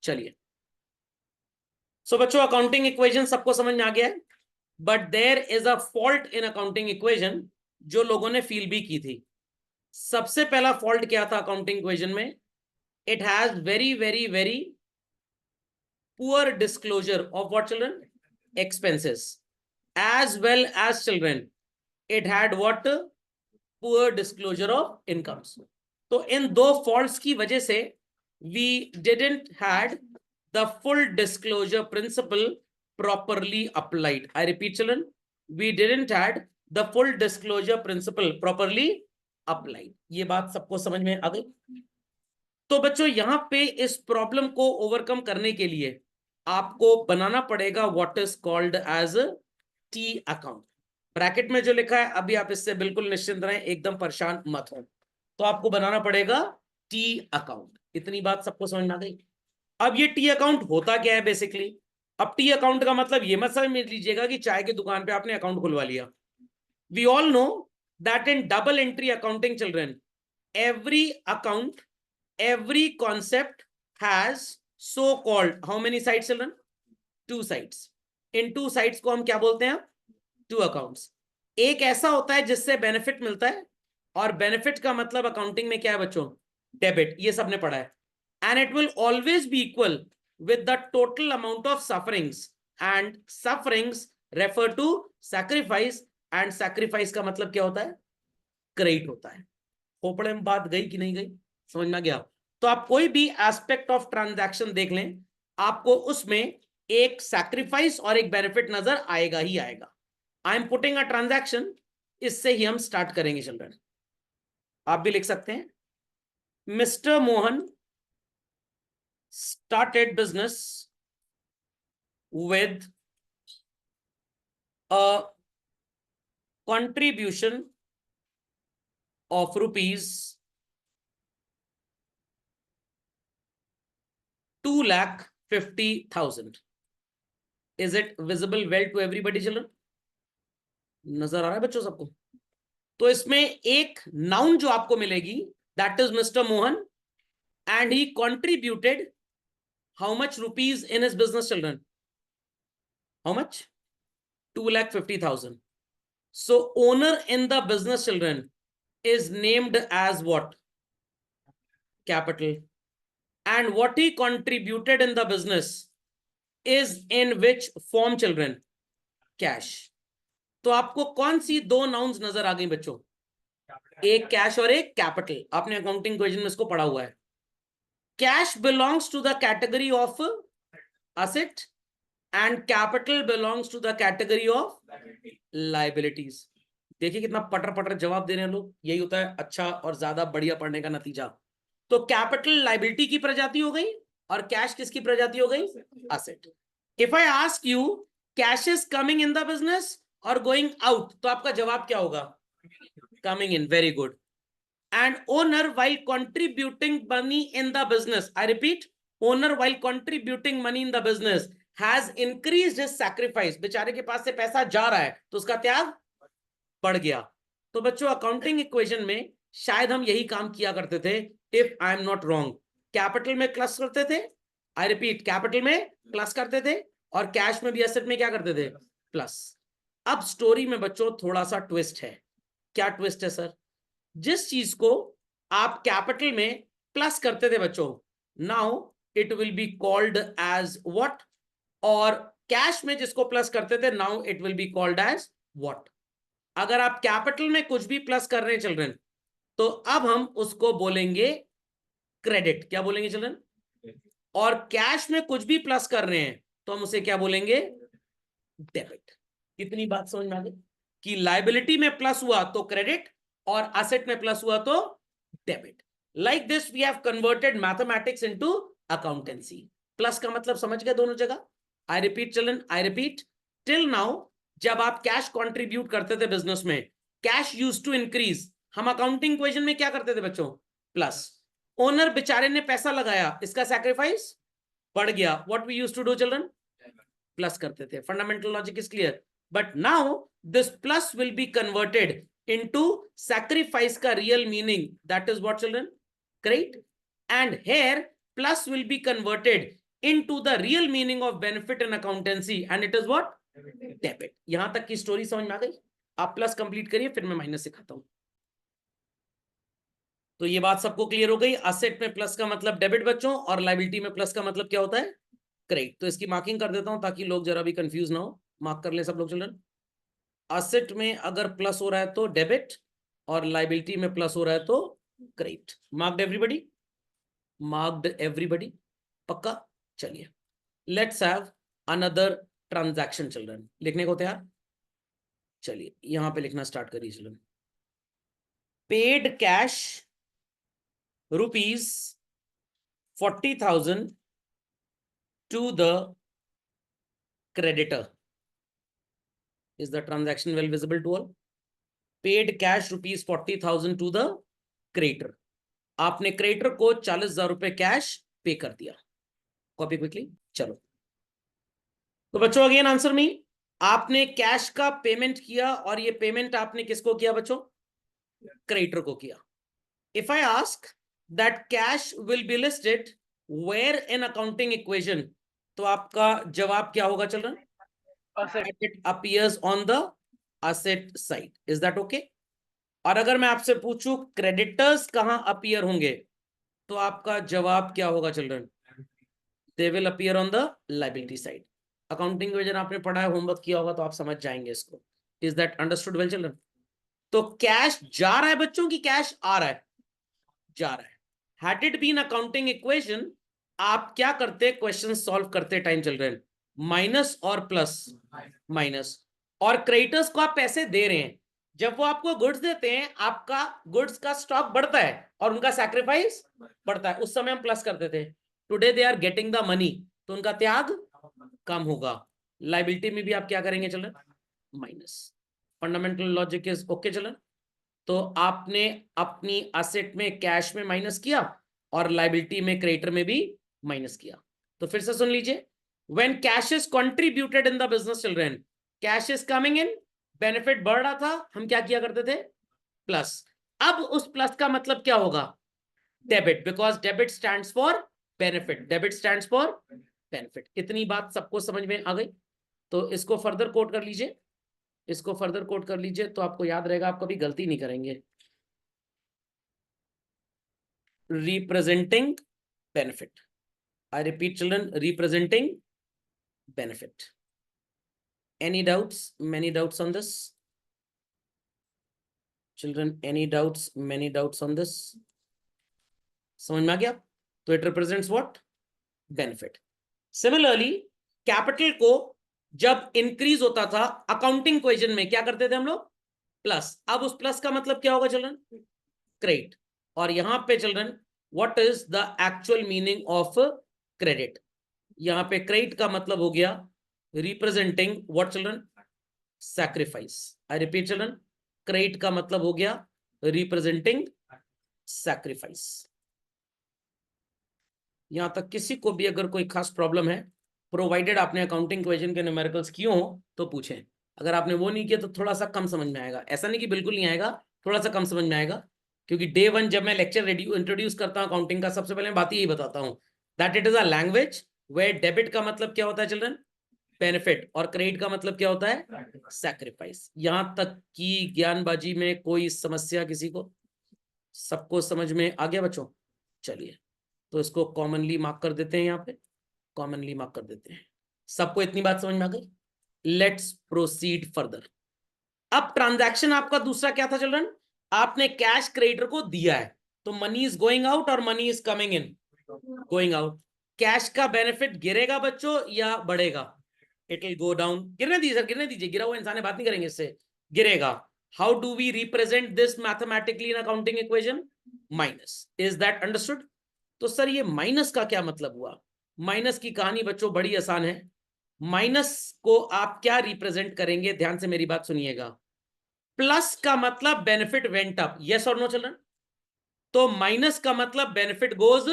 चलिए, सो बच्चों accounting equation सबको समझ में आ गया है, but there is a fault in accounting equation जो लोगों ने फील भी की थी। सबसे पहला फॉल्ट क्या था अकाउंटिंग इक्वेशन में? It has very very very poor disclosure of what children? Expenses, as well as children it had what? Poor disclosure of incomes. तो इन दो फॉल्ट्स की वजह से we didn't had the full disclosure principle properly applied. I repeat children, we didn't had the full disclosure principle properly applied. ये बात सबको समझ में आ गई? तो बच्चों यहां पे इस प्रॉब्लम को ओवरकम करने के लिए आपको बनाना पड़ेगा what is called as T account. Bracket में जो लिखा है अभी आप इससे बिल्कुल निश्चिंत रहें, एकदम परेशान मत हो। तो आपको बनाना पड़ेगा टी अकाउंट। इतनी बात सबको समझ में आ गई? अब ये टी अकाउंट होता क्या है बेसिकली? अब टी अकाउंट का मतलब ये मत समझ लीजिएगा कि चाय की दुकान पे आपने अकाउंट खुलवा लिया। We all know that in double entry accounting children, every account, every concept has so called how many sides children? Two sides. इन टू साइड्स को हम क्या बोलते हैं? Two accounts. एक ऐसा होता है जिससे बेनिफिट मिलता है, और बेनिफिट का मतलब अकाउंटिंग में क्या है बच्चों? डेबिट। ये सबने पढ़ा है। And it will always be equal with the total amount of sufferings, and sufferings refer to sacrifice, and sacrifice का मतलब क्या होता है? क्रेडिट होता है। खोपड़े में बात गई कि नहीं गई? समझ में गया? तो आप कोई भी एस्पेक्ट ऑफ ट्रांजैक्शन देख लें, आपको उसमें एक सैक्रिफाइस और एक बेनिफिट नजर आएगा ही आएगा। I am putting a transaction, इससे ही हम स्टार्ट करेंगे चिल्ड्रन। आप भी लिख सकते हैं, mister Mohan started business with a contribution of rupees 2,50,000. Is it visible well to everybody children? नजर आ रहा है बच्चों सबको? तो इसमें एक नाउन जो आपको मिलेगी, that is mister Mohan, and he contributed how much rupees in his business children? How much? 2,50,000. So owner in the business children is named as what? Capital. And what he contributed in the business is in which form children? Cash. तो आपको कौन सी दो nouns नजर आ गई बच्चों? एक cash और एक कैपिटल। आपने अकाउंटिंग इक्वेशन में इसको पढ़ा हुआ है। Cash belongs to the category of asset and capital belongs to the category of liabilities. देखिए कितना पटर पटर जवाब दे रहे हैं लोग। यही होता है अच्छा और ज्यादा बढ़िया पढ़ने का नतीजा। तो कैपिटल लाइबिलिटी की प्रजाति हो गई, और कैश किसकी प्रजाति हो गई? Asset. If I ask you cash is coming in the business और गोइंग आउट, तो आपका जवाब क्या होगा? Coming in. Very good. And owner while contributing money in the business, I repeat, owner while contributing money in the business has increased his sacrifice. बेचारे के पास से पैसा जा रहा है तो उसका त्याग बढ़ गया। तो बच्चों अकाउंटिंग इक्वेशन में शायद हम यही काम किया करते थे, if I am not wrong. Capital में प्लस करते थे, आई रिपीट कैपिटल में प्लस करते थे, और कैश में भी एसेट में क्या करते थे? प्लस। अब स्टोरी में बच्चों थोड़ा सा ट्विस्ट है। क्या ट्विस्ट है सर? जिस चीज को आप कैपिटल में प्लस करते थे बच्चों, now it will be called as what, और कैश में जिसको प्लस करते थे, now it will be called as what. अगर आप कैपिटल में कुछ भी प्लस कर रहे हैं चिल्ड्रन, तो अब हम उसको बोलेंगे क्रेडिट। क्या बोलेंगे चिल्ड्रन? और कैश में कुछ भी प्लस कर रहे हैं तो हम उसे क्या बोलेंगे? डेबिट। इतनी बात समझ में आ गई कि लायबिलिटी में प्लस हुआ तो क्रेडिट, और एसेट में प्लस हुआ तो debit. Like this we have converted mathematics into accountancy. Plus का मतलब समझ गए दोनों जगह? I repeat children, I repeat, till now जब आप कैश कंट्रीब्यूट करते थे बिजनेस में, कैश यूज्ड टू इंक्रीज, हम अकाउंटिंग इक्वेशन में क्या करते थे बच्चों? प्लस। ओनर बेचारे ने पैसा लगाया, इसका सैक्रिफाइस बढ़ गया, what we used to do children? Plus करते थे। Fundamental logic is clear. But now this plus will be converted into sacrifice का real meaning, that is what children? Credit. And here plus will be converted into the real meaning of benefit in accountancy and it is what? Debit. यहां तक की story समझ में आ गई? आप plus complete करिए, फिर मैं माइनस सिखाता हूं। तो ये बात सबको क्लियर हो गई? असेट में प्लस का मतलब डेबिट बच्चों, और लाइबिलिटी में प्लस का मतलब क्या होता है? क्रेडिट। तो इसकी मार्किंग कर देता हूं ताकि लोग जरा भी कंफ्यूज ना हो। मार्क कर ले सब लोग चिल्ड्रन। असेट में अगर प्लस हो रहा है तो डेबिट, और लाइबिलिटी में प्लस हो रहा है तो credit. Marked everybody? Marked everybody? पक्का? चलिए, let's have another transaction children. लिखने को तैयार? चलिए यहां पे लिखना स्टार्ट करिए children. Paid cash rupees 40,000 to the creditor. Is the transaction well visible to all? Paid cash rupees 40,000 to the creditor. आपने क्रेडिटर को 40,000 रुपए कैश पे कर दिया। Copy quickly. चलो, तो बच्चों अगेन आंसर मी। आपने कैश का पेमेंट किया, और ये पेमेंट आपने किसको किया बच्चों? क्रेडिटर को किया। If I ask that cash will be listed where in accounting equation, तो आपका जवाब क्या होगा children? It appears on the asset side. Is that okay? और अगर मैं आपसे पूछूं क्रेडिटर्स कहां अपीयर होंगे, तो आपका जवाब क्या होगा children? They will appear on the liability side. Accounting equation आपने पढ़ा है, होमवर्क किया होगा, तो आप समझ जाएंगे इसको। Is that understood well children? तो कैश जा रहा है बच्चों की कैश आ रहा है? जा रहा है। Had it been accounting equation, आप क्या करते क्वेश्चन सॉल्व करते टाइम चिल्ड्रन? माइनस और प्लस, माइनस। और क्रेडिटर्स को आप पैसे दे रहे हैं, जब वो आपको गुड्स देते हैं आपका गुड्स का स्टॉक बढ़ता है और उनका सैक्रिफाइस बढ़ता है। उस समय हम प्लस करते थे। Today they are getting the money, तो उनका त्याग कम होगा। लाइबिलिटी में भी आप क्या करेंगे children? Minus. Fundamental logic is okay children? तो आपने अपनी असेट में कैश में माइनस किया, और लाइबिलिटी में क्रेडिटर में भी माइनस किया। तो फिर से सुन लीजिए, when cash is contributed in the business children, cash is coming in, benefit बढ़ रहा था, हम क्या किया करते थे? प्लस। अब उस प्लस का मतलब क्या होगा? Debit, because debit stands for benefit. Debit stands for benefit. इतनी बात सबको समझ में आ गई? तो इसको फर्दर कोट कर लीजिए, इसको फर्दर कोट कर लीजिए, तो आपको याद रहेगा, आप कभी गलती नहीं करेंगे। Representing benefit. I repeat children, representing benefit. Any doubts? Many doubts on this? Children, any doubts? Many doubts on this? समझ में आ गया? तो it represents what? Benefit. Similarly, capital को जब इंक्रीज होता था अकाउंटिंग इक्वेशन में, क्या करते थे हम लोग? प्लस। अब उस प्लस का मतलब क्या होगा चिल्ड्रन? क्रेडिट। और यहां पे children, what is the actual meaning of credit? यहां पे क्रेडिट का मतलब हो गया representing what children? Sacrifice. I repeat children, credit का मतलब हो गया रिप्रेजेंटिंग सैक्रिफाइस। यहां तक किसी को भी अगर कोई खास प्रॉब्लम है, प्रोवाइडेड आपने अकाउंटिंग इक्वेशन के न्यूमेरिकल्स किए हो तो पूछें। अगर आपने वो नहीं किया तो थोड़ा सा कम समझ में आएगा। ऐसा नहीं कि बिल्कुल नहीं आएगा, थोड़ा सा कम समझ में आएगा, क्योंकि डे वन जब मैं लेक्चर इंट्रोड्यूस करता हूं अकाउंटिंग का, सबसे पहले बात यही बताता हूं that it is a language where debit का मतलब क्या होता है चिल्ड्रन? बेनिफिट। और क्रेडिट का मतलब क्या होता है? सैक्रिफाइस। यहां तक की ज्ञानबाजी में कोई समस्या किसी को? सबको समझ में आ गया बच्चों? चलिए, तो इसको कॉमनली मार्क कर देते हैं, यहाँ पे कॉमनली मार्क कर देते हैं। सबको इतनी बात समझ में आ गई? Let's proceed further. अब ट्रांजैक्शन आपका दूसरा क्या था चिल्ड्रन? आपने कैश क्रेडिटर को दिया है, तो मनी इज गोइंग आउट और money is coming in. Going out. Cash का बेनिफिट गिरेगा बच्चों या बढ़ेगा? It will go down. गिरने दीजिए सर, गिरने दीजिए, गिरा हुआ इंसान है, बात नहीं करेंगे इससे। गिरेगा। How do we represent this mathematically in accounting equation? Minus. Is that understood? तो सर ये माइनस का क्या मतलब हुआ? माइनस की कहानी बच्चों बड़ी आसान है। माइनस को आप क्या रिप्रेजेंट करेंगे? ध्यान से मेरी बात सुनिएगा। प्लस का मतलब बेनिफिट वेंट अप, यस और नो चिल्ड्रन? तो माइनस का मतलब बेनिफिट गोज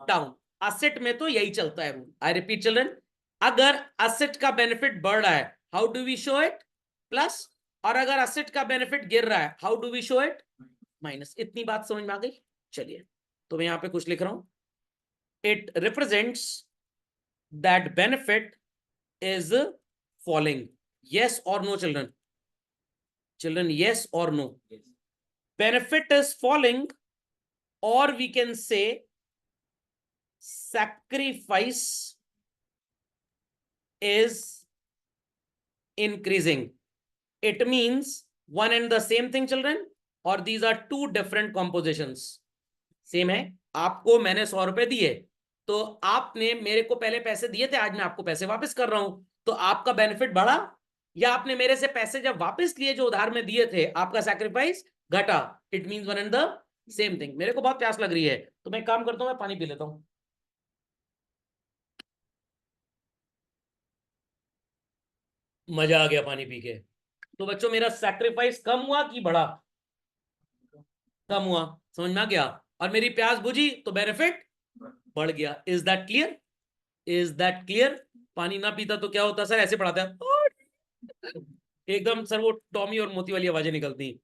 डाउन। असेट में तो यही चलता है रूल। आई रिपीट चिल्ड्रन, अगर असेट का बेनिफिट बढ़ रहा है, how do we show it? Plus. और अगर असेट का बेनिफिट गिर रहा है, how do we show it? Minus. इतनी बात समझ में आ गई? चलिए, तो मैं यहां पे कुछ लिख रहा हूं। It represents that benefit is falling. Yes or no, children? Children, yes or no? Yes. Benefit is falling, or we can say sacrifice is increasing. It means one and the same thing, children, or these are two different compositions? Same है. आपको मैंने 100 रुपए दिए, तो आपने मेरे को पहले पैसे दिए थे, आज मैं आपको पैसे वापस कर रहा हूं, तो आपका बेनिफिट बढ़ा, या आपने मेरे से पैसे जब वापस लिए जो उधार में दिए थे, आपका सैक्रिफाइस घटा. It means one and the same thing. मेरे को बहुत प्यास लग रही है, तो मैं काम करता हूं, मैं पानी पी लेता हूं. मजा आ गया पानी पी के. तो बच्चों, मेरा सैक्रिफाइस कम हुआ कि बढ़ा? कम हुआ. समझ में आ गया? और मेरी प्यास बुझी तो बेनिफिट बढ़ गया. Is that clear? Is that clear? पानी ना पीता तो क्या होता सर? ऐसे पढ़ाता है एकदम सर, वो टॉमी और मोती वाली आवाजें निकलती.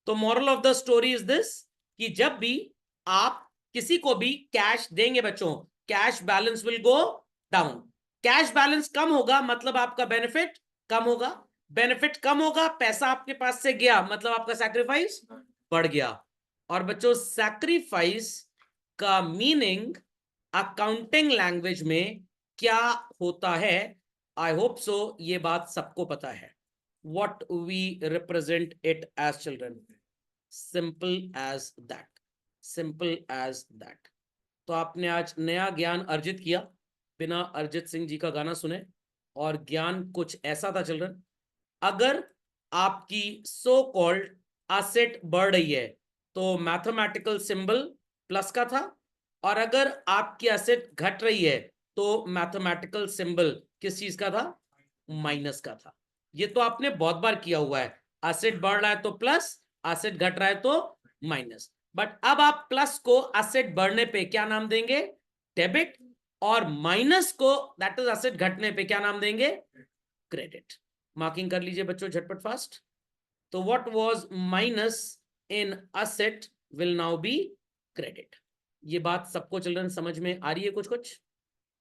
तो moral of the story is this, कि जब भी आप किसी को भी कैश देंगे बच्चों, cash balance will go down. Cash balance कम होगा मतलब आपका बेनिफिट कम होगा. बेनिफिट कम होगा, पैसा आपके पास से गया, मतलब आपका सैक्रिफाइस बढ़ गया. और बच्चों, सैक्रिफाइस का मीनिंग अकाउंटिंग लैंग्वेज में क्या होता है? आई होप सो ये बात सबको पता है. What we represent it as, children? Simple as that. Simple as that. तो आपने आज नया ज्ञान अर्जित किया बिना अरिजीत सिंह जी का गाना सुने. और ज्ञान कुछ ऐसा था चिल्ड्रन, अगर आपकी सो कॉल्ड असेट बढ़ रही है तो मैथमेटिकल सिंबल प्लस का था, और अगर आपकी असेट घट रही है तो मैथमेटिकल सिंबल किस चीज का था? माइनस का था. ये तो आपने बहुत बार किया हुआ है. एसेट बढ़ रहा है तो प्लस, एसेट घट रहा है तो माइनस. बट अब आप प्लस को एसेट बढ़ने पे क्या नाम देंगे? डेबिट. और माइनस को, दैट इज एसेट घटने पे, क्या नाम देंगे? क्रेडिट. मार्किंग कर लीजिए बच्चों झटपट फास्ट. तो what was minus in asset will now be credit. ये बात सबको चिल्ड्रन समझ में आ रही है? कुछ कुछ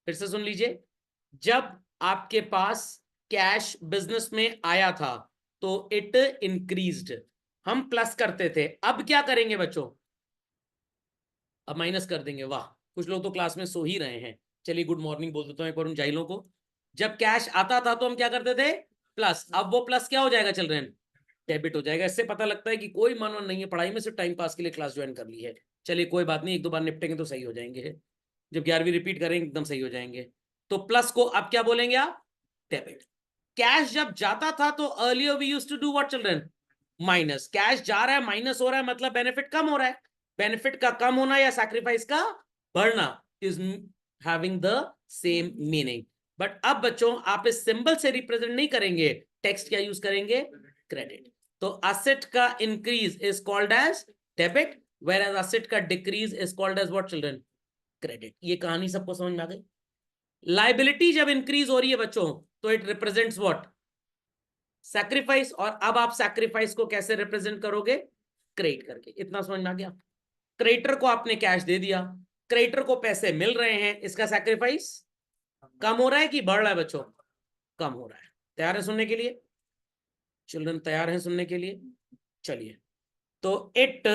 फिर से सुन लीजिए. जब आपके पास कैश बिजनेस में आया था तो इट इंक्रीज्ड, हम प्लस करते थे. अब क्या करेंगे बच्चों? अब माइनस कर देंगे. वाह, कुछ लोग तो क्लास में सो ही रहे हैं. चलिए गुड मॉर्निंग बोल देता हूं एक बार उन जाहिलों को. जब कैश आता था तो हम क्या करते थे? प्लस. अब वो प्लस क्या हो जाएगा चिल्ड्रन? डेबिट हो जाएगा. इससे पता लगता है कि कोई मन नहीं है पढ़ाई में, सिर्फ टाइम पास के लिए क्लास ज्वाइन कर ली है. चलिए कोई बात नहीं, एक दो बार निपटेंगे तो सही हो जाएंगे. जब 11वीं रिपीट करेंगे एकदम सही हो जाएंगे. तो प्लस को अब क्या बोलेंगे आप? डेबिट. कैश जब जाता था तो earlier we used to do what children? Minus. Cash जा रहा है, माइनस हो रहा है, मतलब बेनिफिट कम हो रहा है. बेनिफिट का कम होना या सैक्रिफाइस का बढ़ना is having the same meaning. But अब बच्चों, आप इस सिंबल से रिप्रेजेंट नहीं करेंगे, टेक्स्ट क्या यूज करेंगे? क्रेडिट. तो एसेट का increase is called as debit, where as asset का decrease is called as what children? Credit. ये कहानी सबको समझ में आ गई? लाइबिलिटी जब इंक्रीज हो रही है बच्चों तो इट रिप्रेजेंट्स व्हाट? सैक्रिफाइस. और अब आप सैक्रिफाइस को कैसे रिप्रेजेंट करोगे? क्रेडिट करके. इतना समझ में आ गया? क्रेडिटर को आपने कैश दे दिया, क्रेडिटर को पैसे मिल रहे हैं, इसका सैक्रिफाइस कम हो रहा है कि बढ़ रहा है बच्चों? कम हो रहा है. तैयार है सुनने के लिए? चिल्ड्रन तैयार हैं सुनने के लिए? चलिए. तो it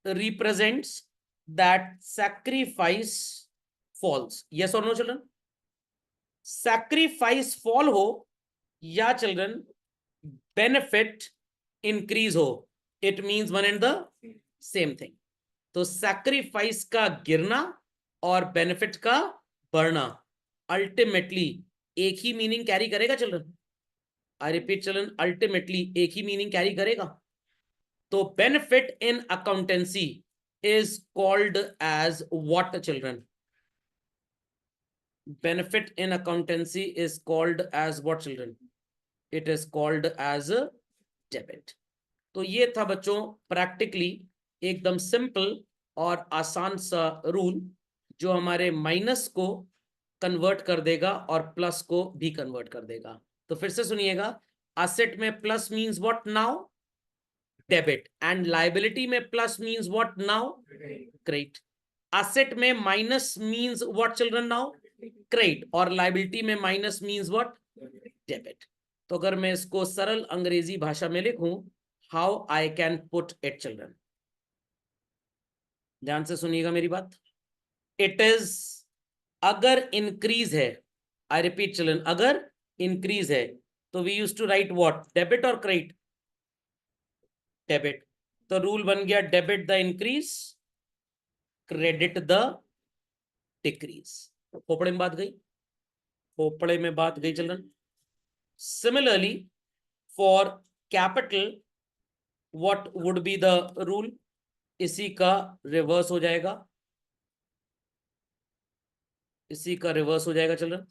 represents that sacrifice falls. Yes और नो चिल्ड्रन? सैक्रिफाइस फॉल हो या चिल्ड्रन बेनिफिट इंक्रीज हो, it means one and the same thing. तो सैक्रिफाइस का गिरना और बेनिफिट का बढ़ना अल्टीमेटली एक ही मीनिंग कैरी करेगा children. I repeat children, ultimately एक ही मीनिंग कैरी करेगा. तो benefit in accountancy is called as what children? benefit in accountancy is called as what children? It is called as a debit. तो ये था बच्चों practically एकदम सिंपल और आसान सा रूल, जो हमारे माइनस को कन्वर्ट कर देगा और प्लस को भी कन्वर्ट कर देगा. तो फिर से सुनिएगा. एसेट में plus means what now? Debit. And liability में plus means what now? Credit. Asset में minus means what children now? Credit, और लाइबिलिटी में माइनस मींस व्हाट, डेबिट। तो अगर मैं इसको सरल अंग्रेजी भाषा में लिखूं, how I can put it children, ध्यान से सुनिएगा मेरी बात। इट इज, अगर इंक्रीज है, आई रिपीट चिल्ड्रन, अगर इंक्रीज है तो we use to write what, debit और क्रेडिट, डेबिट। तो रूल बन गया debit the increase, credit the decrease. खोपड़े में बात गई, खोपड़े में बात गई children. Similarly for capital what would be the rule, इसी का रिवर्स हो जाएगा, इसी का रिवर्स हो जाएगा चिल्ड्रन।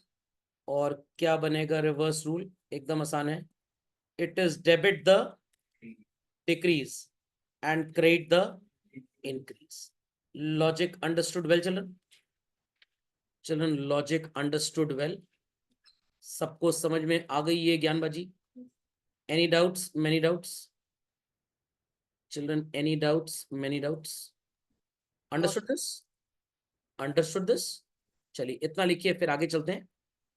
और क्या बनेगा रिवर्स रूल, एकदम आसान है, it is debit the decrease and credit the increase. Logic understood well children, children logic understood well, सबको समझ में आ गई ये ज्ञानबाजी? Any doubts, many doubts children, any doubts, many doubts? Understood this, understood this? चलिए इतना लिखिए, फिर आगे चलते हैं।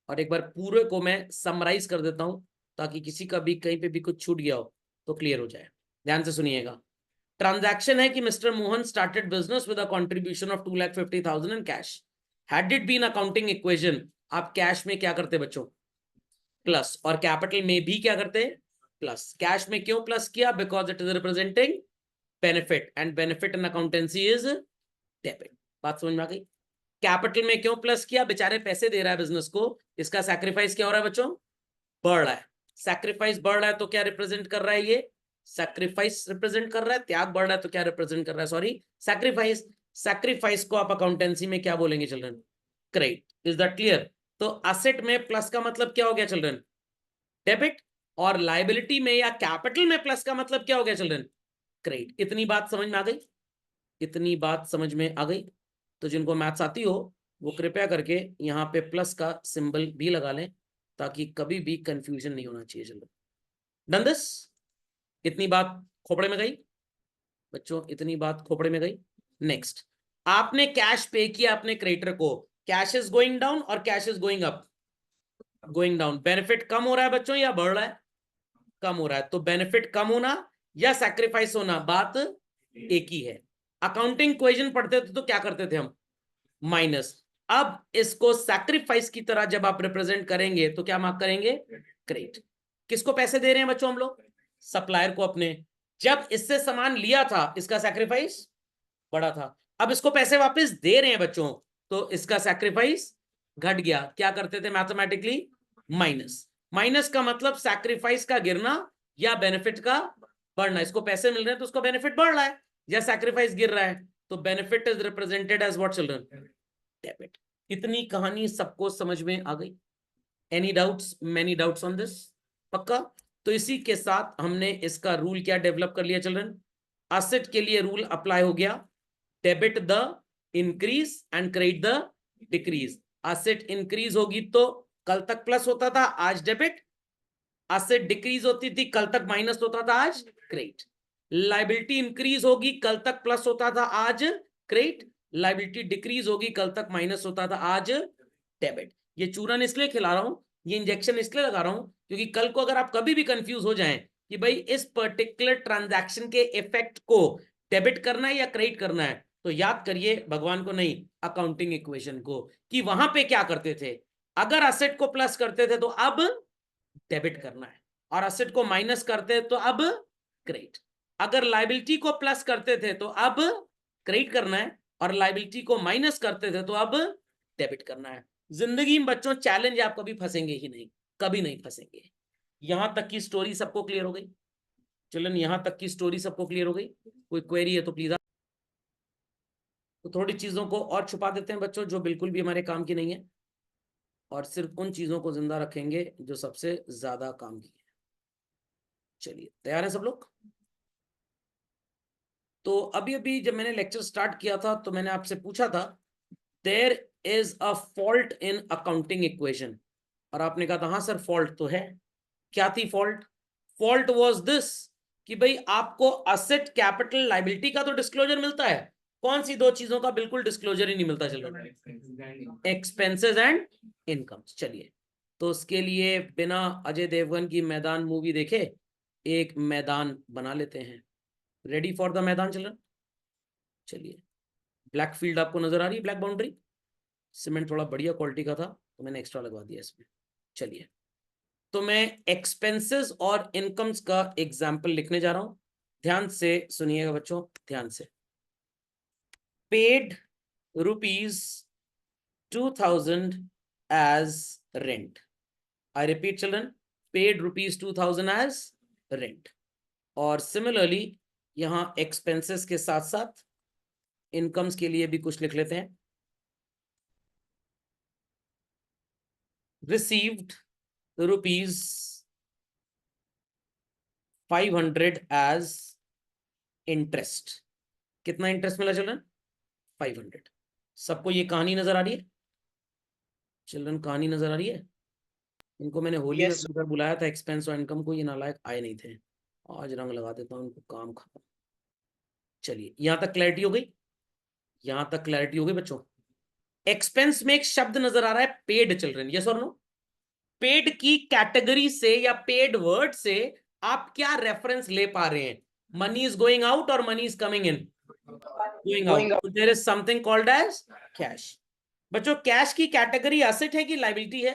और एक बार पूरे को मैं समराइज कर देता हूं ताकि किसी का भी कहीं पे भी कुछ छूट गया हो तो क्लियर हो जाए। ध्यान से सुनिएगा। ट्रांजैक्शन है कि mister Mohan started business with a contribution of 2,50,000 in cash. Had it been accounting equation, आप कैश में क्या करते बच्चों, प्लस, और कैपिटल में भी क्या करते, प्लस। कैश में क्यों प्लस किया, because it is representing benefit and benefit in accountancy is debit. बात समझ में आ गई? कैपिटल में क्यों प्लस किया, बेचारे पैसे दे रहा है बिजनेस को, इसका सैक्रिफाइस क्या हो रहा है बच्चों, बढ़ रहा है। सैक्रिफाइस बढ़ रहा है तो क्या रिप्रेजेंट कर रहा है, ये सैक्रिफाइस रिप्रेजेंट कर रहा है। त्याग बढ़ रहा है तो क्या रिप्रेजेंट कर रहा है, सॉरी, सैक्रिफाइस। सैक्रिफाइस को आप अकाउंटेंसी में क्या बोलेंगे children, credit. Is that clear? तो असेट में प्लस का मतलब क्या हो गया चिल्ड्रन, डेबिट। और लाइबिलिटी में या कैपिटल में प्लस का मतलब क्या हो गया चिल्ड्रन, क्रेडिट। इतनी बात समझ में आ गई, इतनी बात समझ में आ गई? तो जिनको मैथ्स आती हो वो कृपया करके यहाँ पे प्लस का सिंबल भी लगा लें ताकि कभी भी कंफ्यूजन नहीं होना चाहिए। चलो डन दिस, इतनी बात खोपड़े में गई बच्चों, इतनी बात खोपड़े में गई। नेक्स्ट, आपने कैश पे किया अपने क्रेडिटर को, कैश इज गोइंग डाउन और cash is going up, going down. Benefit कम हो रहा है बच्चों या बढ़ रहा है, कम हो रहा है। तो बेनिफिट कम होना या सैक्रिफाइस होना, बात एक ही है। अकाउंटिंग इक्वेशन पढ़ते थे तो क्या करते थे हम, माइनस। अब इसको सैक्रिफाइस की तरह जब आप रिप्रेजेंट करेंगे तो क्या मार्क करेंगे, क्रेडिट। किसको पैसे दे रहे हैं बच्चों हम लोग, सप्लायर को अपने। जब इससे सामान लिया था इसका सैक्रिफाइस बड़ा था, अब इसको पैसे वापस दे रहे हैं बच्चों तो इसका सैक्रिफाइस घट गया। क्या करते थे मैथमेटिकली, माइनस। माइनस का मतलब सैक्रिफाइस का गिरना या बेनिफिट का बढ़ना। इसको पैसे मिल रहे हैं तो उसका बेनिफिट बढ़ रहा है, या सैक्रिफाइस गिर रहा है तो benefit is represented as what children, debit. इतनी कहानी सबको समझ में आ गई? Any doubts, many doubts on this? पक्का? तो इसी के साथ हमने इसका रूल क्या डेवलप कर लिया चिल्ड्रन, असेट के लिए रूल अप्लाई हो गया, debit the increase and credit the decrease. Asset increase होगी तो कल तक प्लस होता था, आज डेबिट। असेट डिक्रीज होती थी, कल तक माइनस होता था, आज क्रेडिट। लाइबिलिटी इंक्रीज होगी, कल तक प्लस होता था, आज क्रेडिट। लाइबिलिटी डिक्रीज होगी, कल तक माइनस होता था, आज डेबिट। ये चूरन इसलिए खिला रहा हूं, ये इंजेक्शन इसलिए लगा रहा हूं क्योंकि कल को अगर आप कभी भी कंफ्यूज हो जाएं कि भाई इस पर्टिकुलर ट्रांजैक्शन के इफेक्ट को डेबिट करना है या क्रेडिट करना है, तो याद करिए भगवान को नहीं, अकाउंटिंग इक्वेशन को, कि वहां पे क्या करते थे। अगर असेट को प्लस करते थे तो अब डेबिट करना है, और असेट को माइनस करते तो अब क्रेडिट। अगर लाइबिलिटी को प्लस करते थे तो अब क्रेडिट करना है, और लाइबिलिटी को माइनस करते थे तो अब डेबिट करना है। जिंदगी में बच्चों चैलेंज आप कभी फंसेंगे ही नहीं, कभी नहीं फंसेंगे। यहां तक की स्टोरी सबको क्लियर हो गई? चलन यहां तक की स्टोरी सबको क्लियर हो गई? कोई क्वेरी है तो प्लीज। तो थोड़ी चीजों को और छुपा देते हैं बच्चों जो बिल्कुल भी हमारे काम की नहीं है, और सिर्फ उन चीजों को जिंदा रखेंगे जो सबसे ज्यादा काम की है। चलिए तैयार है सब लोग? तो अभी अभी जब मैंने लेक्चर स्टार्ट किया था तो मैंने आपसे पूछा था there is a fault in accounting equation, और आपने कहा था हाँ सर फॉल्ट तो है। क्या थी फॉल्ट? फॉल्ट वाज दिस कि भाई आपको असेट कैपिटल लाइबिलिटी का तो डिस्क्लोजर मिलता है, कौन सी दो चीजों का बिल्कुल डिस्क्लोजर ही नहीं मिलता चिल्ड्रन? Expenses and incomes. चलिए, तो उसके लिए बिना अजय देवगन की मैदान मूवी देखे एक मैदान बना लेते हैं। रेडी फॉर द मैदान चिल्ड्रन? चलिए, ब्लैक फील्ड आपको नजर आ रही है, ब्लैक बाउंड्री, सीमेंट थोड़ा बढ़िया क्वालिटी का था तो मैंने एक्स्ट्रा लगवा दिया इसमें। चलिए, तो मैं एक्सपेंसेस और इनकम्स का एग्जाम्पल लिखने जा रहा हूं, ध्यान से सुनिएगा बच्चों, ध्यान से। Paid rupees 2000 as rent. I repeat children, paid rupees 2000 as rent. और सिमिलरली यहां एक्सपेंसेस के साथ साथ इनकम्स के लिए भी कुछ लिख लेते हैं। Received rupees 500 as interest. कितना इंटरेस्ट मिला चिल्ड्रन? 500। सबको ये कहानी नजर आ रही है चिल्ड्रन? कहानी नजर आ रही है? इनको मैंने होली में उधर बुलाया था एक्सपेंस और इनकम को, ये नालायक आए नहीं थे। आज रंग लगा देता हूँ इनको, काम खत्म। चलिए, यहां तक क्लैरिटी हो गई? यहां तक क्लैरिटी हो गई बच्चों? एक्सपेंस में एक शब्द नजर आ रहा है पेड चिल्ड्रन, यस और नो? पेड की कैटेगरी से या पेड वर्ड से आप क्या रेफरेंस ले पा रहे हैं? मनी इज गोइंग आउट और money is coming in? Going out. तो there is something called as cash. बच्चों, कैश की कैटेगरी एसेट है कि लायबिलिटी है?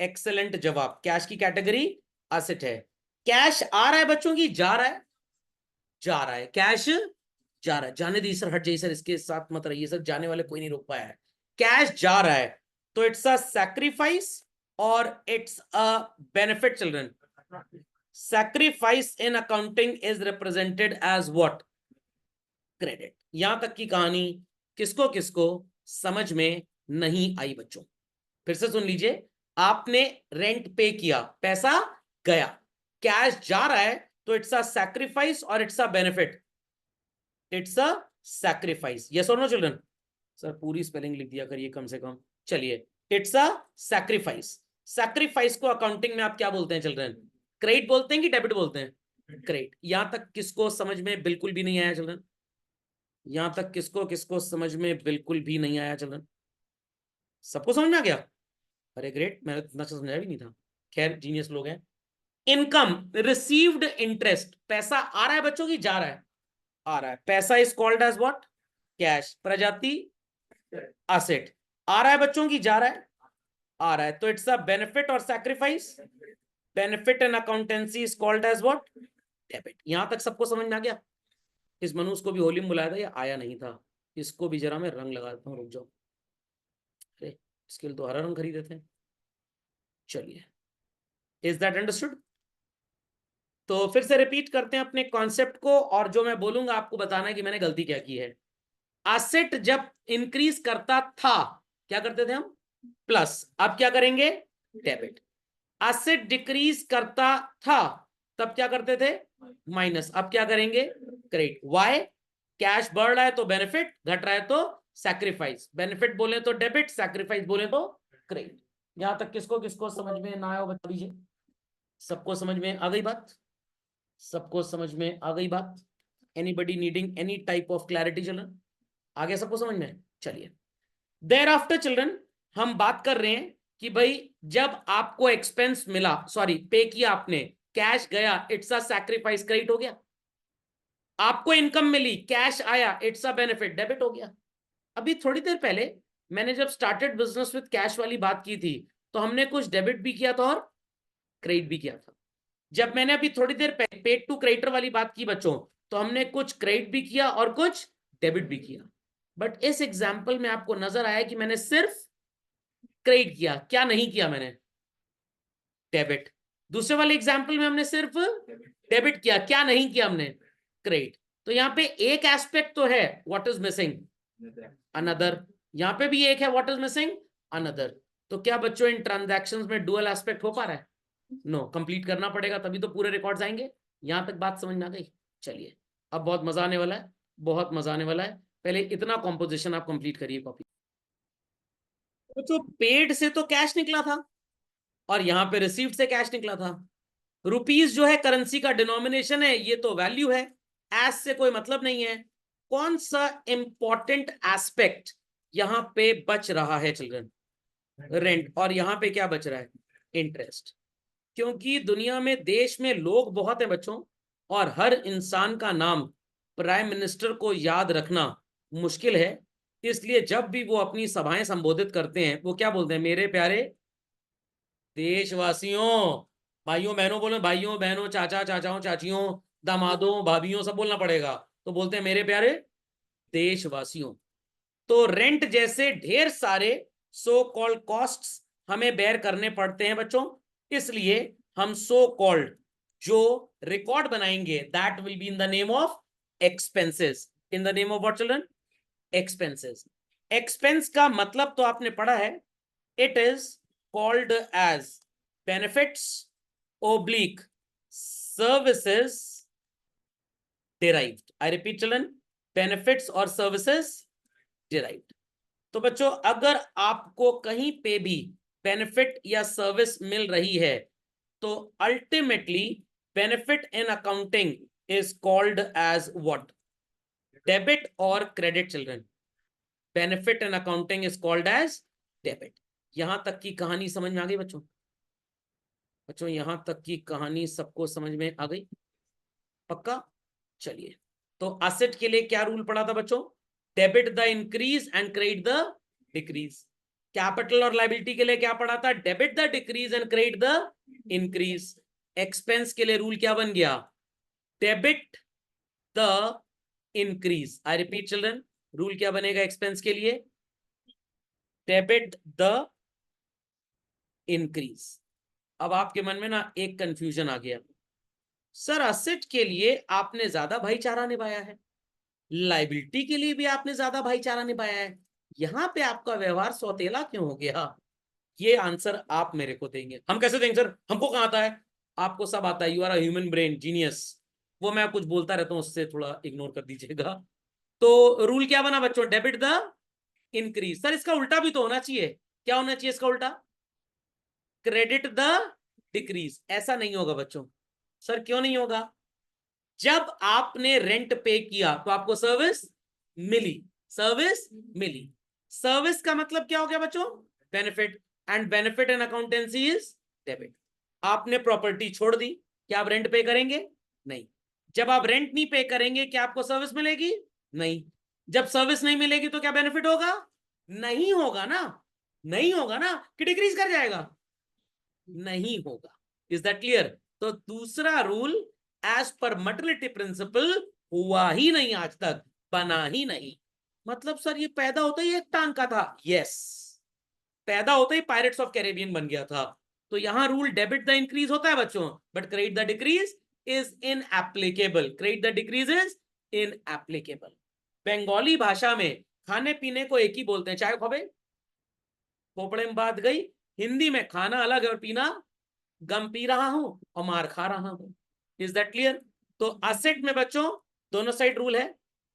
एक्सेलेंट जवाब, कैश की कैटेगरी एसेट है। कैश आ रहा है बच्चों की जा रहा है? जा रहा है। कैश जा रहा है। जाने दी सर, हट जाइए सर, इसके साथ मत रहिए सर, जाने वाले कोई नहीं रोक पाया है। कैश जा रहा है तो इट्स अ सैक्रिफाइस और it's a benefit children. Sacrifice in accounting is represented as what? Credit. यहां तक की कहानी किसको किसको समझ में नहीं आई बच्चों? फिर से सुन लीजिए, आपने रेंट पे किया, पैसा गया, कैश जा रहा है तो इट्स अ सैक्रिफाइस और it's a benefit? It's a sacrifice, yes और नो चिल्ड्रन? सर पूरी स्पेलिंग लिख दिया करिए कम से कम। चलिए, इट्स अ सैक्रिफाइस। सैक्रिफाइस को अकाउंटिंग में आप क्या बोलते हैं चिल्ड्रन? क्रेडिट बोलते हैं कि डेबिट बोलते हैं? क्रेडिट। यहां तक किसको समझ में बिल्कुल भी नहीं आया चिल्ड्रन? यहां तक किसको किसको समझ में बिल्कुल भी नहीं आया चिल्ड्रन? सबको समझ में आ गया? अरे ग्रेट, मैंने इतना समझाया भी नहीं था। खैर, जीनियस लोग हैं। इनकम, रिसीव्ड इंटरेस्ट, पैसा आ रहा है बच्चों की जा रहा है? आ रहा है। पैसा is called as what? Cash. प्रजाति एसेट। आ रहा है बच्चों की जा रहा है? आ रहा है तो इट्स अ बेनिफिट और sacrifice? Benefit in accountancy is called as what? Debit. यहां तक सबको समझ में आ गया? इस मनुष्य को भी होली में बुलाया था, ये आया नहीं था। इसको भी जरा मैं रंग लगा देता हूँ, रुक जाओ। अरे इसके लिए तो हरा रंग खरीदे थे। चलिए, इज दैट अंडरस्टूड? तो फिर से रिपीट करते हैं अपने कॉन्सेप्ट को, और जो मैं बोलूंगा आपको बताना है कि मैंने गलती क्या की है। एसेट जब इंक्रीज करता था क्या करते थे हम? प्लस। अब क्या करेंगे? डेबिट। एसेट डिक्रीज करता था तब क्या करते थे? माइनस। अब क्या करेंगे? क्रेडिट। वाई? कैश बढ़ रहा है तो बेनिफिट, घट रहा है तो सैक्रिफाइस। बेनिफिट बोले तो डेबिट, सैक्रिफाइस बोले तो क्रेडिट। यहां तक किसको किसको समझ में ना आया बता दीजिए। सबको समझ में आ गई बात? सबको समझ में आ गई बात? Anybody needing any type of clarity children? आ गया सबको समझ में? चलिए, देयर आफ्टर चिल्ड्रन हम बात कर रहे हैं कि भाई जब आपको एक्सपेंस मिला, सॉरी पे किया आपने, कैश गया, इट्स अ सैक्रिफाइस, क्रेडिट हो गया। आपको इनकम मिली, कैश आया, इट्स अ बेनिफिट, डेबिट हो गया। अभी थोड़ी देर पहले मैंने जब स्टार्टेड बिजनेस विद कैश वाली बात की थी तो हमने कुछ डेबिट भी किया था और क्रेडिट भी किया था। जब मैंने अभी थोड़ी देर पहले पेड टू क्रेडिटर वाली बात की बच्चों, तो हमने कुछ क्रेडिट भी किया और कुछ डेबिट भी किया। बट इस एग्जाम्पल में आपको नजर आया कि मैंने सिर्फ क्रेडिट किया, क्या नहीं किया मैंने? डेबिट। दूसरे वाले एग्जाम्पल में हमने सिर्फ डेबिट किया, क्या नहीं किया हमने? क्रेडिट। तो यहाँ पे एक एस्पेक्ट तो है, व्हाट इज मिसिंग? अनदर। यहाँ पे भी एक है, व्हाट इज मिसिंग? अनदर। तो क्या बच्चों इन ट्रांजैक्शंस में डुअल एस्पेक्ट हो पा रहा है? नो, कंप्लीट करना पड़ेगा तभी तो पूरे रिकॉर्ड्स आएंगे। यहां तक बात समझ में आ गई? चलिए, अब बहुत मजा आने वाला है, बहुत मजा आने वाला है। पहले इतना कॉम्पोजिशन आप कंप्लीट करिए कॉपी। तो पेड से तो कैश निकला था और यहां पे रिसीव्ड से कैश निकला था। रुपीज जो है करेंसी का डिनोमिनेशन है, ये तो वैल्यू है, एस से कोई मतलब नहीं है। कौन सा इंपॉर्टेंट एस्पेक्ट यहां पे बच रहा है चिल्ड्रन? रेंट। और यहां पे क्या बच रहा है? इंटरेस्ट। क्योंकि दुनिया में, देश में लोग बहुत हैं बच्चों, और हर इंसान का नाम प्राइम मिनिस्टर को याद रखना मुश्किल है। इसलिए जब भी वो अपनी सभाएं संबोधित करते हैं, वो क्या बोलते हैं? मेरे प्यारे देशवासियों, भाइयों बहनों, बोलो भाइयों बहनों, चाचा चाचाओं चाचियों, दामादों भाभियों, सब बोलना पड़ेगा। तो बोलते हैं मेरे प्यारे देशवासियों। तो रेंट जैसे ढेर सारे सो कॉल्ड कॉस्ट्स हमें बेयर करने पड़ते हैं बच्चों। इसलिए हम सो कॉल्ड जो रिकॉर्ड बनाएंगे, that will be in the name of expenses. In the name of what children? Expenses. Expense का मतलब तो आपने पढ़ा है, it is called as benefits oblique services derived. I repeat children, benefits और services derived. तो बच्चों, अगर आपको कहीं पे भी बेनिफिट या सर्विस मिल रही है, तो ultimately benefit in accounting is called as what? Debit और credit children. Benefit in accounting is called as debit. यहां तक की कहानी समझ में आ गई बच्चों? बच्चों, यहां तक की कहानी सबको समझ में आ गई? पक्का? चलिए, तो एसेट के लिए क्या रूल पड़ा था बच्चों? Debit the increase and credit the decrease. Capital और लाइबिलिटी के लिए क्या पड़ा था? Debit the decrease and credit the increase. Expense के लिए रूल क्या बन गया? Debit the increase. I repeat children, rule क्या बनेगा एक्सपेंस के लिए? Debit the increase. अब आपके मन में ना एक कंफ्यूजन आ गया, सर असेट के लिए आपने ज्यादा भाईचारा निभाया है, लाइबिलिटी के लिए भी आपने ज्यादा भाईचारा निभाया है, यहां पे आपका व्यवहार सौतेला क्यों हो गया? ये आंसर आप मेरे को देंगे। हम कैसे देंगे सर? हमको कहां आता है? आपको सब आता है, you are a human brain genius. वो मैं कुछ बोलता रहता हूं, उससे थोड़ा इग्नोर कर दीजिएगा। तो रूल क्या बना बच्चों? Debit the increase. सर इसका उल्टा भी तो होना चाहिए। क्या होना चाहिए इसका उल्टा? Credit the decrease. ऐसा नहीं होगा बच्चों। सर क्यों नहीं होगा? जब आपने रेंट पे किया तो आपको सर्विस मिली। सर्विस मिली। सर्विस का मतलब क्या हो गया बच्चों? Benefit. And benefit in accountancy is debit. आपने प्रॉपर्टी छोड़ दी, क्या आप रेंट पे करेंगे? नहीं। जब आप रेंट नहीं पे करेंगे, क्या आपको सर्विस मिलेगी? नहीं। जब सर्विस नहीं मिलेगी तो क्या बेनिफिट होगा? नहीं होगा ना। नहीं होगा ना, कि डिक्रीज कर जाएगा? नहीं होगा। Is that clear? तो दूसरा रूल एज पर मर्टलिटी प्रिंसिपल हुआ ही नहीं आज तक, बना ही नहीं। मतलब सर ये पैदा होता ही एक टांग का था? यस, पैदा होता ही पायरेट्स ऑफ कैरेबियन बन गया था। तो यहां रूल डेबिट द इंक्रीज होता है बच्चों, but credit the decrease is in applicable. Credit the decrease is in applicable. Bengali भाषा में खाने पीने को एक ही बोलते हैं, चाय खोबे, खोपड़े में बात गई। हिंदी में खाना अलग है और पीना, गम पी रहा हूं और मार खा रहा हूं। Is that clear? तो असेट में बच्चों दोनों साइड रूल है।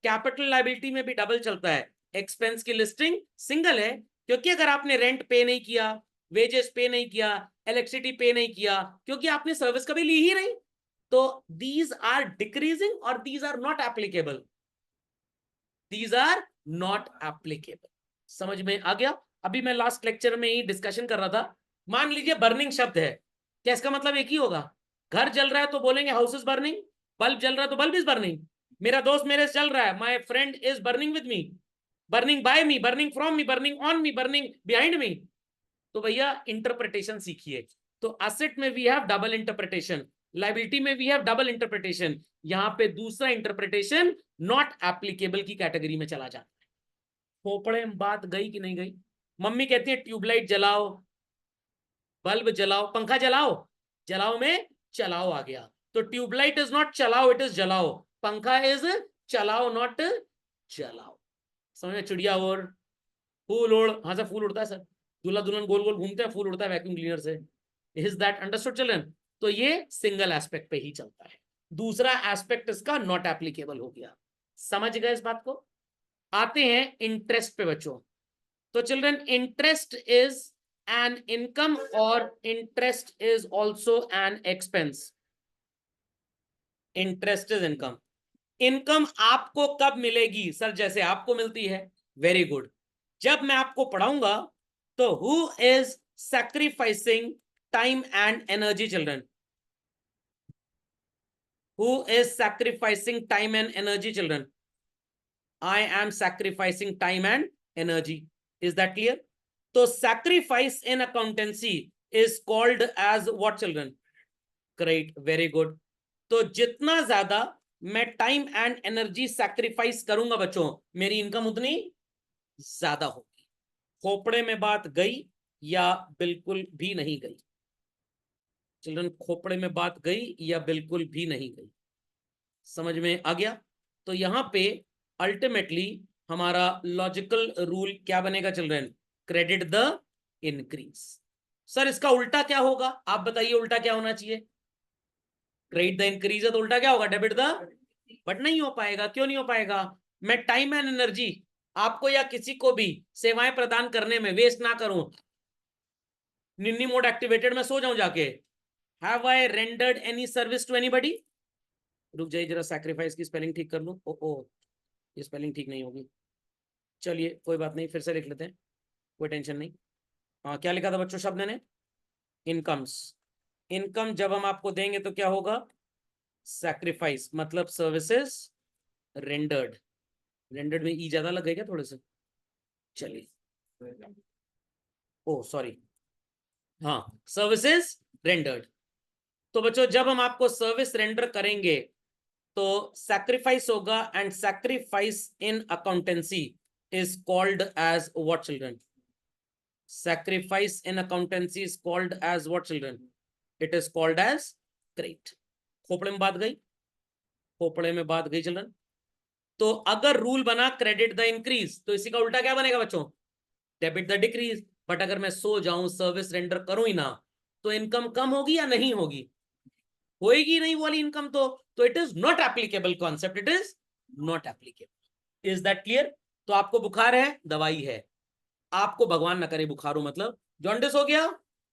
कैपिटल लाइबिलिटी में भी डबल चलता है। एक्सपेंस की लिस्टिंग सिंगल है, क्योंकि अगर आपने रेंट पे नहीं किया, वेजेस पे नहीं किया, इलेक्ट्रिसिटी पे नहीं किया, क्योंकि आपने सर्विस कभी ली ही नहीं, तो दीज आर डिक्रीजिंग और these are not applicable. These are not applicable. समझ में आ गया? अभी मैं लास्ट लेक्चर में ही डिस्कशन कर रहा था। मान लीजिए बर्निंग शब्द है, क्या इसका मतलब एक ही होगा? घर जल रहा है तो बोलेंगे हाउस इज बर्निंग। बल्ब जल रहा है तो बल्ब इज बर्निंग। मेरा दोस्त मेरे से चल रहा है, my friend is burning with me, burning by me, burning from me, burning on me, burning behind me. तो भैया इंटरप्रिटेशन सीखिए। तो असेट में we have double interpretation, liability में वी हैव डबल इंटरप्रिटेशन। यहां पे दूसरा इंटरप्रिटेशन नॉट एप्लीकेबल की कैटेगरी में चला जाता है। खोपड़े में बात गई कि नहीं गई? मम्मी कहती है ट्यूबलाइट जलाओ, बल्ब जलाओ, पंखा जलाओ, जलाओ में चलाओ आ गया। तो ट्यूबलाइट इज नॉट चलाओ, इट इज जलाओ। पंखा इज चलाओ, नॉट जलाओ। समझ में? चिड़िया और फूल उड़, हाँ से फूल उड़ता है सर, दूल्हा दुल्हन गोल गोल घूमते हैं, फूल उड़ता है वैक्यूम क्लीनर से। Is that understood children? तो ये सिंगल एस्पेक्ट पे ही चलता है। दूसरा एस्पेक्ट इसका नॉट एप्लीकेबल हो गया। समझ गए इस बात को? आते हैं इंटरेस्ट पे बच्चों। तो children, interest is an income or interest is also an expense? Interest is income, income आपको कब मिलेगी सर? जैसे आपको मिलती है। Very good. जब मैं आपको पढ़ाऊंगा तो who is sacrificing time and energy children? Who is sacrificing time and energy children? I am sacrificing time and energy. Is that clear? So sacrifice in accountancy is called as what children? Great, very good. तो जितना ज्यादा मैं time and energy sacrifice करूंगा बच्चों, मेरी income उतनी ज्यादा होगी। खोपड़े में बात गई या बिल्कुल भी नहीं गई? चिल्ड्रन, खोपड़े में बात गई या बिल्कुल भी नहीं गई? समझ में आ गया? तो यहां पे अल्टीमेटली हमारा लॉजिकल रूल क्या बनेगा children? Credit the increase. Sir इसका उल्टा क्या होगा? आप बताइए उल्टा क्या होना चाहिए? क्रेडिट द इंक्रीज है तो उल्टा क्या होगा? Debit the. बट नहीं हो पाएगा। क्यों नहीं हो पाएगा? मैं टाइम एंड एनर्जी आपको या किसी को भी सेवाएं प्रदान करने में वेस्ट ना करूं। निन्नी मोड एक्टिवेटेड में सो जाऊं जाके। Have I rendered any service to anybody? रुक जाइए जरा, सैक्रिफाइस की स्पेलिंग ठीक कर लूं। ओ ये स्पेलिंग ठीक नहीं होगी। चलिए कोई बात नहीं, फिर से लिख लेते हैं, कोई टेंशन नहीं। हाँ, क्या लिखा था बच्चों शब्द ने? इनकम्स। इनकम जब हम आपको देंगे तो क्या होगा? सैक्रिफाइस, मतलब सर्विसेज रेंडर्ड। रेंडर्ड में ई ज्यादा लग गए क्या थोड़े से? चलिए, ओ सॉरी, हाँ, सर्विसेज रेंडर्ड। तो बच्चों जब हम आपको सर्विस रेंडर करेंगे तो सैक्रिफाइस होगा, and sacrifice in accountancy is called as what children? Sacrifice in accountancy is called as what children? It is called as credit. खोपड़े में बात गई? खोपड़े में बात गई चिल्ड्रन। तो अगर रूल बना क्रेडिट द इंक्रीज, तो इसी का उल्टा क्या बनेगा बच्चों? Debit the decrease. बट अगर मैं सो जाऊं, सर्विस रेंडर करूं ही ना, तो इनकम कम होगी या नहीं होगी? होएगी नहीं वाली इनकम। तो it is not applicable concept, it is not applicable. Is that clear? तो आपको बुखार है, दवाई है। आपको भगवान ना करे बुखार हो, मतलब जॉन्डिस हो गया,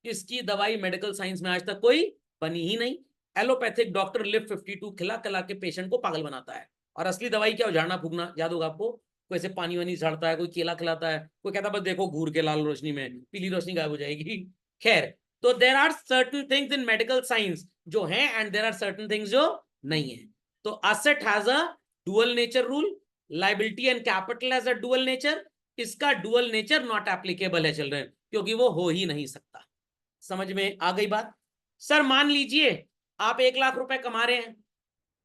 इसकी दवाई मेडिकल साइंस में आज तक कोई बनी ही नहीं। एलोपैथिक डॉक्टर लिव 52 खिला खिला के पेशेंट को पागल बनाता है, और असली दवाई क्या हो? झाड़ना फूकना। याद होगा आपको, कोई ऐसे पानी वानी झाड़ता है, कोई केला खिलाता है, कोई कहता है बस देखो घूर के लाल रोशनी में पीली रोशनी गायब हो जाएगी। खैर, तो there are certain things in medical science जो है, and there are certain things जो नहीं है। तो asset has a dual nature rule, liability and capital has a dual nature. इसका डुअल नेचर नॉट एप्लीकेबल है चिल्ड्रन, क्योंकि वो हो ही नहीं सकता। समझ में आ गई बात? सर मान लीजिए आप 1 लाख रुपए कमा रहे हैं,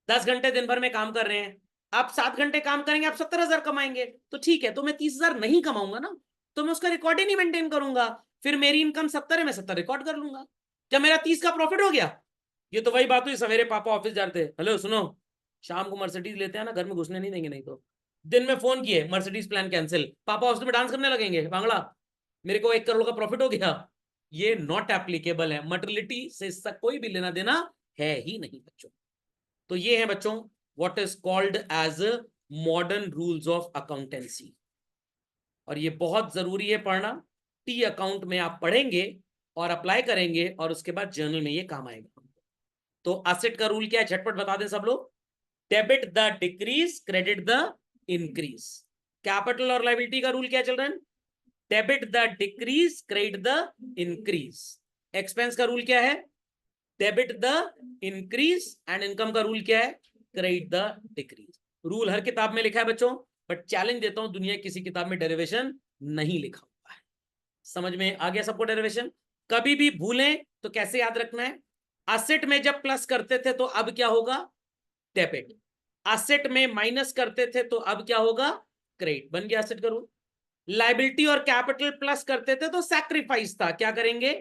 10 घंटे दिन भर में काम कर रहे हैं, आप 7 घंटे काम करेंगे, आप 70,000 कमाएंगे, तो ठीक है। तो मैं 30,000 नहीं कमाऊंगा ना, तो मैं उसका रिकॉर्ड ही नहीं मेंटेन करूंगा। फिर मेरी इनकम 70 है, मैं 70 रिकॉर्ड कर लूंगा। क्या मेरा 30 का प्रॉफिट हो गया? ये तो वही बात हुई, सवेरे पापा ऑफिस जाते, हेलो सुनो, शाम को मर्सिडीज लेते हैं ना, घर में घुसने नहीं देंगे, नहीं तो दिन में फोन किए मर्सिडीज प्लान कैंसिल, पापा ऑफिस में डांस करने लगेंगे बांग्ला, मेरे को 1 करोड़ का प्रॉफिट हो गया। ये नॉट एप्लीकेबल है, मटेरियलिटी से इसका कोई भी लेना देना है ही नहीं बच्चों। तो ये है बच्चों what is called as modern rules of accountancy, और ये बहुत जरूरी है पढ़ना। टी अकाउंट में आप पढ़ेंगे और अप्लाई करेंगे, और उसके बाद जर्नल में ये काम आएगा। तो एसेट का रूल क्या है, झटपट बता दें सब लोग। Debit the decrease, credit the increase. Capital और लायबिलिटी का रूल क्या चल रहा है? Debit the decrease, credit the increase. Expense का रूल क्या है? Debit the increase, and income का रूल क्या है? Credit the decrease. रूल हर किताब में लिखा है बच्चों, बट चैलेंज देता हूं, दुनिया किसी किताब में डेरिवेशन नहीं लिखा हुआ है। समझ में आ गया सबको डेरिवेशन? कभी भी भूलें तो कैसे याद रखना है? एसेट में जब प्लस करते थे तो अब क्या होगा? डेबिट। एसेट में माइनस करते थे तो अब क्या होगा? क्रेडिट। बन गया एसेट का रूल। लाइबिलिटी और कैपिटल प्लस करते थे तो सैक्रिफाइस था, क्या करेंगे?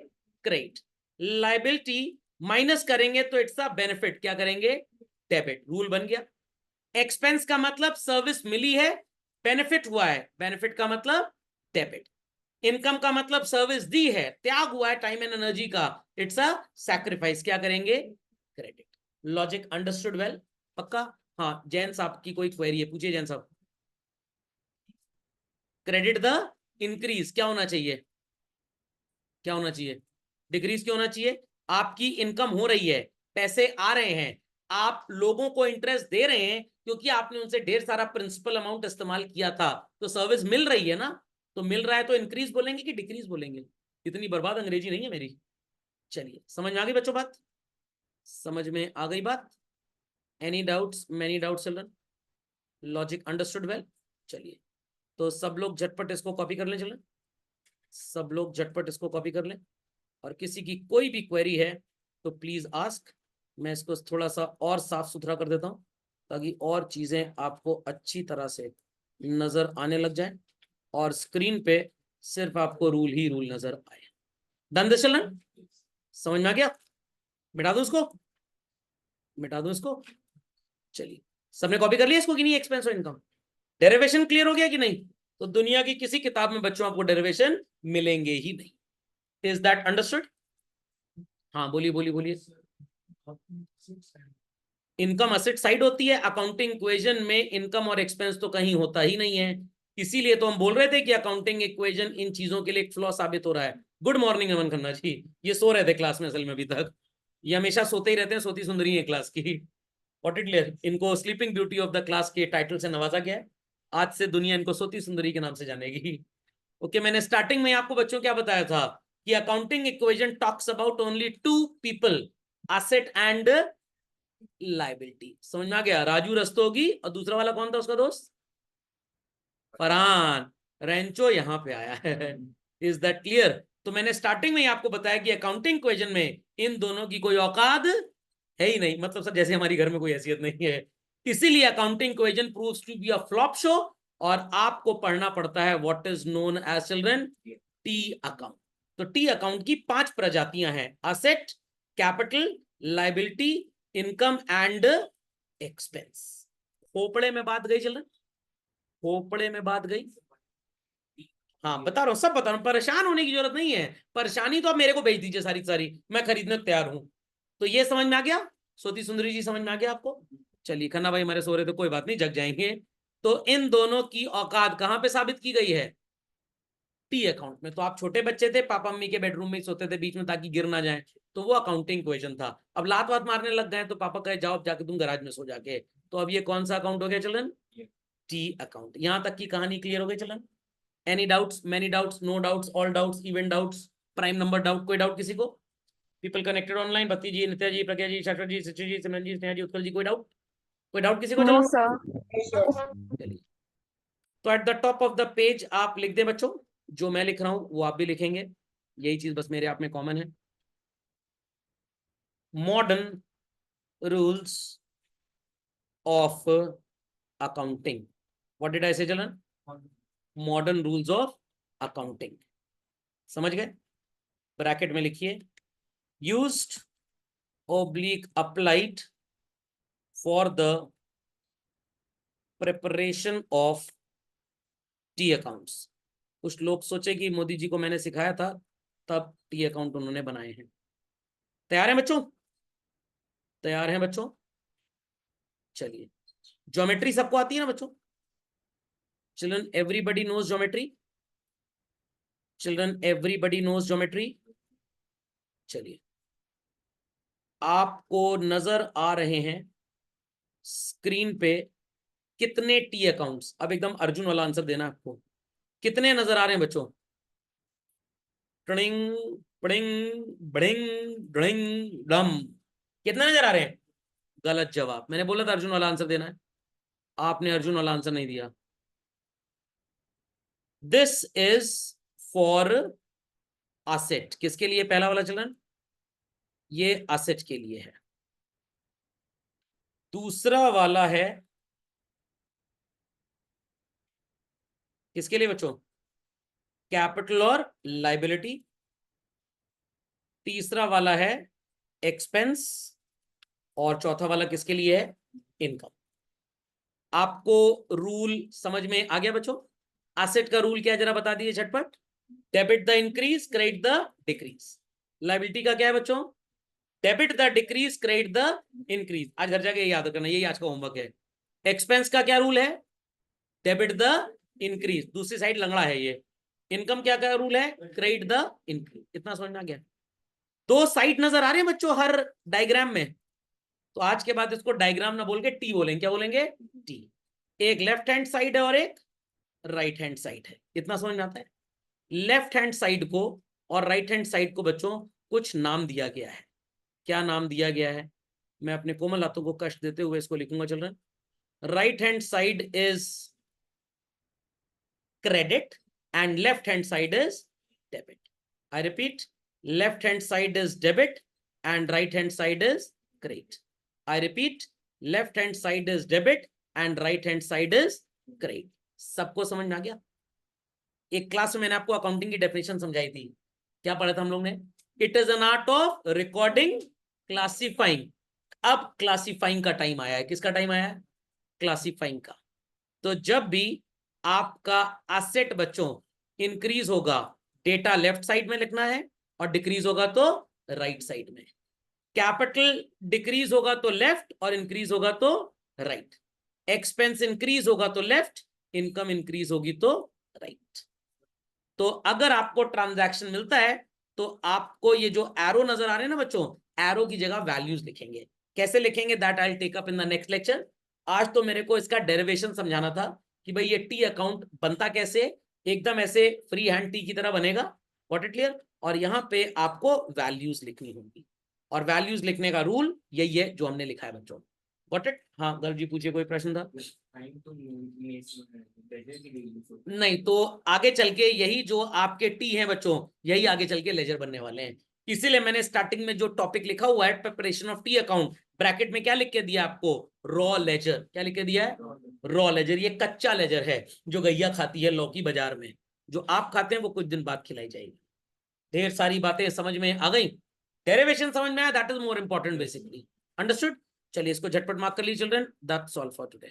क्रेडिट। लाइबिलिटी माइनस करेंगे तो इट्स अ बेनिफिट, क्या करेंगे? डेबिट। रूल बन गया। एक्सपेंस का मतलब सर्विस मिली है, बेनिफिट हुआ है, बेनिफिट का मतलब डेबिट। इनकम का मतलब सर्विस दी है, त्याग हुआ है टाइम एंड एनर्जी का, इट्स अ सैक्रिफाइस, क्या करेंगे? क्रेडिट। Logic understood well? पक्का? हाँ, जैन साहब की कोई क्वेरी है, पूछिए जैन साहब। क्रेडिट द इंक्रीज क्या होना चाहिए? क्या होना चाहिए? डिक्रीज क्यों होना चाहिए? आपकी इनकम हो रही है, पैसे आ रहे हैं, आप लोगों को इंटरेस्ट दे रहे हैं क्योंकि आपने उनसे ढेर सारा प्रिंसिपल अमाउंट इस्तेमाल किया था, तो सर्विस मिल रही है ना, तो मिल रहा है तो इंक्रीज बोलेंगे कि डिक्रीज बोलेंगे? इतनी बर्बाद अंग्रेजी नहीं है मेरी। चलिए, समझ में आ गई बच्चों बात? समझ में आ गई बात? Any doubts, many doubts children? Logic understood well? चलिए, तो सब लोग झटपट इसको कॉपी कर लें चिल्ड्रन, सब लोग झटपट इसको कॉपी कर लें, और किसी की कोई भी क्वेरी है तो प्लीज आस्क। मैं इसको थोड़ा सा और साफ सुथरा कर देता हूँ ताकि और चीजें आपको अच्छी तरह से नजर आने लग जाए और स्क्रीन पे सिर्फ आपको रूल ही रूल नजर आए। Done this children? समझ में आ गया? मिटा दूं इसको, मिटा दूं इसको? चलिए, सबने कॉपी कर लिया इसको कि नहीं? एक्सपेंस और इनकम डेरिवेशन क्लियर हो गया कि नहीं? तो दुनिया की किसी किताब में बच्चों आपको डेरिवेशन मिलेंगे ही नहीं। Is that understood? हाँ बोलिए बोलिए बोलिए। इनकम असेट साइड होती है, अकाउंटिंग इक्वेशन में इनकम और एक्सपेंस तो कहीं होता ही नहीं है। इसीलिए तो हम बोल रहे थे कि अकाउंटिंग इक्वेशन इन चीजों के लिए एक फ्लॉ साबित हो रहा है। गुड मॉर्निंग अमन खन्ना जी, ये सो रहे थे क्लास में असल में अभी तक, ये हमेशा सोते ही रहते हैं, सोती सुंदरी है क्लास की। व्हाट इट क्लियर, इनको sleeping beauty of the class के टाइटल से नवाजा गया है, आज से दुनिया इनको सोती सुंदरी के नाम से जानेगी। ओके, मैंने स्टार्टिंग में आपको बच्चों क्या बताया था कि accounting equation talks about only two people, asset and liability. समझ में आ गया? राजू रस्तोगी और दूसरा वाला कौन था उसका दोस्त? फरहान। रेंचो यहाँ पे आया है। Is that clear? तो मैंने स्टार्टिंग में ही आपको बताया कि अकाउंटिंग इक्वेशन में इन दोनों की कोई औकात है ही नहीं, मतलब सर जैसे हमारी घर में कोई हैसियत नहीं है। इसीलिए accounting equation proves to be a flop show, और आपको पढ़ना पड़ता है what is known as children T account. तो टी अकाउंट की 5 प्रजातियां हैं: asset, capital, liability, income and expense. खोपड़े में बात गई चिल्ड्रन? खोपड़े में बात गई? हाँ बता रहा हूँ, सब बता रहा हूँ, परेशान होने की जरूरत नहीं है। परेशानी तो आप मेरे को भेज दीजिए सारी सारी, मैं खरीदने को तैयार हूं। तो ये समझ में आ गया? सोती सुंदरी जी समझ में आ गया आपको? चलिए, खन्ना भाई हमारे सो रहे थे, कोई बात नहीं, जग जाएंगे। तो इन दोनों की औकात कहां पे साबित की गई है? टी अकाउंट में। तो आप छोटे बच्चे थे, पापा मम्मी के बेडरूम में सोते थे बीच में ताकि गिर ना जाए, तो वो अकाउंटिंग इक्वेशन था। अब लात वात मारने लग गए तो पापा कहे जाओ जाके तुम गैराज में सो जाके। तो अब ये कौन सा अकाउंट हो गया चलन? T account. यहां तक की कहानी क्लियर हो गई चलन? Any doubts, many doubts, no doubts, all doubts, even doubts, prime number doubt? कोई डाउट किसी को? पीपल कनेक्टेड ऑनलाइन, भक्ति जी, नित्या जी, प्रज्ञा जी, शाश्वत जी, सचिव जी, सिमरन जी, स्नेहा जी, उत्कल जी, कोई डाउट? कोई डाउट किसी को? नो चलो सर। चलिए, तो at the top of the page आप लिख दे बच्चों, जो मैं लिख रहा हूं वो आप भी लिखेंगे, यही चीज बस मेरे आप में कॉमन है। Modern rules of accounting. What did I से चलन? Modern rules of accounting. समझ गए? ब्रैकेट में लिखिए used oblique applied for the preparation of T accounts. कुछ लोग सोचे कि मोदी जी को मैंने सिखाया था तब टी अकाउंट उन्होंने बनाए हैं। तैयार हैं बच्चों? तैयार हैं बच्चों? चलिए, ज्योमेट्री सबको आती है ना बच्चों? Children everybody knows geometry? Children everybody knows geometry? चलिए, आपको नजर आ रहे हैं स्क्रीन पे कितने टी अकाउंट्स? अब एकदम अर्जुन वाला आंसर देना आपको। कितने नजर आ रहे हैं बच्चों? ट्रिंग प्रिंग ब्रिंग ड्रिंग डम। कितने नजर आ रहे हैं? गलत जवाब। मैंने बोला था अर्जुन वाला आंसर देना है, आपने अर्जुन वाला आंसर नहीं दिया। This is for asset. किसके लिए पहला वाला चलन? ये असेट के लिए है। दूसरा वाला है किसके लिए बच्चों? कैपिटल और लाइबिलिटी। तीसरा वाला है एक्सपेंस, और चौथा वाला किसके लिए है? इनकम। आपको रूल समझ में आ गया बच्चों? एसेट का रूल क्या है जरा बता दीजिए झटपट। Debit the increase, credit the decrease. Liability का क्या है बच्चों? Debit the decrease, credit the increase. आज घर जाके याद करना, यही आज का होमवर्क है। एक्सपेंस का क्या रूल है? डेबिट द इंक्रीज, दूसरी साइड लंगड़ा है ये। इनकम क्या क्या रूल है? Credit the increase. इतना समझ में आ गया? दो साइड नजर आ रहे हैं बच्चों हर डायग्राम में? तो आज के बाद इसको डायग्राम ना बोल के टी बोलेंगे। क्या बोलेंगे? टी। एक लेफ्ट हैंड साइड है और एक राइट हैंड साइड है। इतना समझ में आता है? लेफ्ट हैंड साइड को और राइट हैंड साइड को बच्चों कुछ नाम दिया गया है। क्या नाम दिया गया है? मैं अपने कोमल हाथों को कष्ट देते हुए इसको लिखूंगा children. Right hand side is credit and left hand side is debit. I repeat, left hand side is debit and right hand side is credit. I repeat, left hand side is debit and right hand side is credit. सबको समझ में आ गया? एक class में मैंने आपको accounting की डेफिनेशन समझाई थी। क्या पढ़ा था हम लोग ने? It is an art of recording, classifying. अब क्लासिफाइंग का टाइम आया है। किसका टाइम आया है? क्लासिफाइंग का। तो जब भी आपका एसेट बच्चों इंक्रीज होगा, डेटा लेफ्ट साइड में लिखना है और डिक्रीज होगा तो राइट साइड में। कैपिटल डिक्रीज होगा तो लेफ्ट और इंक्रीज होगा तो राइट। एक्सपेंस इंक्रीज होगा तो लेफ्ट, इनकम इंक्रीज होगी तो राइट। तो अगर आपको ट्रांजैक्शन मिलता है तो आपको ये जो एरो नजर आ रहे हैं ना बच्चों, एरो की जगह वैल्यूज लिखेंगे। कैसे लिखेंगे? That I will take up in the next lecture. आज तो मेरे को इसका डेरिवेशन समझाना था कि भाई ये टी अकाउंट बनता कैसे, एकदम ऐसे फ्री हैंड टी की तरह बनेगा। What it clear? और यहाँ पे आपको वैल्यूज लिखनी होगी और वैल्यूज लिखने का रूल यही है जो हमने लिखा है बच्चों। What it? हाँ गर्व जी पूछिए, कोई प्रश्न था? नहीं, तो आगे चल के यही जो आपके टी हैं बच्चों, यही आगे चल के लेजर बनने वाले हैं। इसीलिए मैंने स्टार्टिंग में जो टॉपिक लिखा हुआ है preparation of T account, bracket में क्या लिख के दिया आपको? Raw ledger. क्या लिख के दिया है? Raw ledger. ये कच्चा लेजर है जो गैया खाती है लौकी बाजार में। जो आप खाते हैं वो कुछ दिन बाद खिलाई जाएगी। ढेर सारी बातें समझ में आ गई? डेरिवेशन समझ में आया? That is more important basically. Understood? चलिए इसको झटपट मार्क कर लीजिए children. That's all for today.